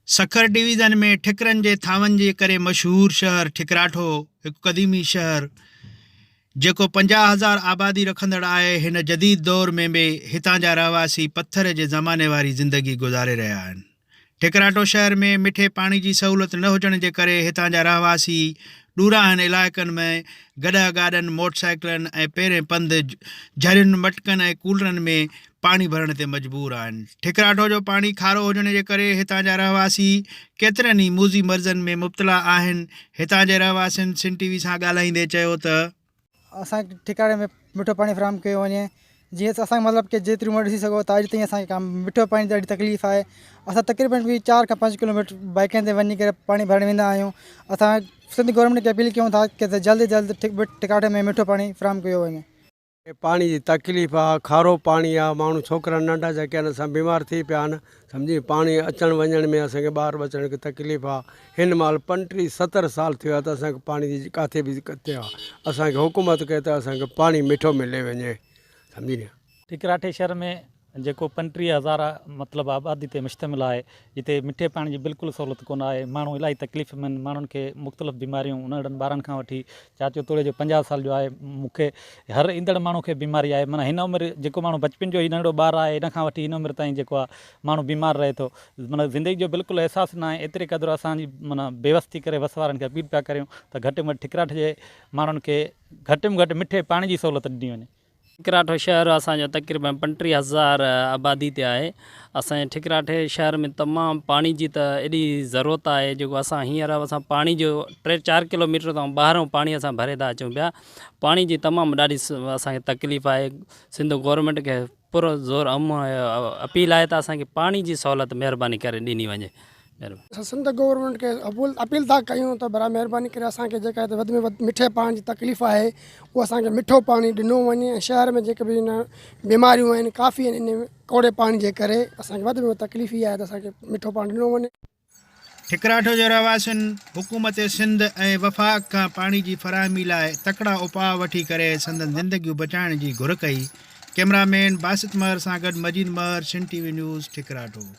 Sukkur division में ठिकरनि जे थावनि जे करे मशहूर शहर ठिकराठो एक क़दीमी शहर जेको 50,000 आबादी रखंदड़ आहे। हिन जदीद दौर में भी हितां जा रहवासी पत्थर जे ज़माने वारी ज़िंदगी गुज़ारे रहिया आहिनि। ठिकराठो शहर में मिठे पानी जी सहूलियत न हुजण जे करे हितां जा रहवासी ॾूराहनि इलाइक़नि में गॾा गाॾनि मोटरसाइकिलनि ऐं पेरें पंधु झरियुनि मटकनि ऐं कूलरनि में पानी भरण ते मजबूर आहिनि। ठिकराठो जो पानी खारो हुजण जे करे हितां जा रहवासी केतिरनि ई मूज़ी मर्ज़नि में मुब्तला आहिनि। हितां जे रहवासियुनि सिन टीवी सां ॻाल्हाईंदे चयो त असांखे ठिकाणे में मिठो पानी फराहम कयो वञे, जीअं त असांखे मतिलबु कि जेतिरी उमिरि ॾिसी सघो था अॼु ताईं असांखे मिठो पानी जी ॾाढी तकलीफ़ आहे। असां तक़रीबन बि 4 खां 5 किलोमीटर बाइकनि ते वञी करे पानी भरण वेंदा आहियूं। असां सिंध गवर्नमेंट खे अपील कयूं था कि जल्द जल्द ठिकाणे में मिठो पानी फराहम कयो वञे। पानी जी तकलीफ़ आहे, खारो पानी आहे, माण्हू छोकिरा नंढा जेके आहिनि असां बीमार थी पिया आहिनि। सम्झी पानी अचण वञण में असांखे ॿार बचण खे तकलीफ़ आहे। हिन महिल 35-70 साल थियो आहे त असांखे पानी जी किथे बि दिक़त आहे। असांखे हुकूमत कहे त असांखे पानी मिठो मिले वञे, सम्झी न। ठिकराठे शहर में जेको 35,000 मतिलबु आबादी ते मुश्तमिल आहे, जिते मिठे पाणी जी बिल्कुलु सहूलियत कोन आहे। माण्हू इलाही तकलीफ़ में आहिनि, माण्हुनि खे मुख़्तलिफ़ बीमारियूं नंढनि ॿारनि खां वठी चाचो तोड़े जो 50 साल जो आहे। मूंखे हर ईंदड़ माण्हू खे बीमारी आहे। माना हिन उमिरि जेको माण्हू बचपन जो ई नंढो ॿारु आहे, इन खां वठी हिन उमिरि ताईं जेको आहे माण्हू बीमार रहे थो। माना ज़िंदगी जो बिल्कुलु अहसासु न आहे। एतिरे क़दुरु असांजी माना बेवस्ती करे वस वारनि खे अपील पिया करियूं त घटि में घटि ठिकराठे जे माण्हुनि खे घटि में घटि मिठे पाणी जी सहूलियत ॾिनी वञे। ठिकराठो शहर असांजो तक़रीबन 35,000 आबादी ते आहे। असांजे ठिकराठे शहर में तमामु पाणी जी त एॾी ज़रूरत आहे, जेको असां हींअर असां पाणी जो 3-4 किलोमीटर तां ॿाहिरों पाणी असां भरे था अचूं पिया। पाणी जी तमामु ॾाढी असांखे तकलीफ़ आहे। सिंध गवर्नमेंट खे पूरो ज़ोर अपील आहे त असांखे पाणी जी सहूलियत महिरबानी करे ॾिनी वञे। सिंध गवर्नमेंट के अपील था कयूं त भरा महिरबानी करे असांखे जेका वधि में वधि मिठे पाणी जी तकलीफ़ आहे उहो असांखे मिठो पाणी ॾिनो वञे। ऐं शहर में जेके बि हिन बीमारियूं आहिनि काफ़ी आहिनि, इन कोड़े पाणी जे करे असांखे वधि में वधि तकलीफ़ ई आहे त असांखे मिठो पाणी ॾिनो वञे। ठिकराठो जो रहवासियुनि हुकूमत सिंध ऐं वफ़ाक़ खां पाणी जी फराहमी लाइ तकड़ा उपाउ वठी करे संदनि ज़िंदगियूं बचाइण जी घुर कई। कैमरामैन बासित महर सां गॾु मजीद महर, सिंध टीवी न्यूज़, ठिकराठो।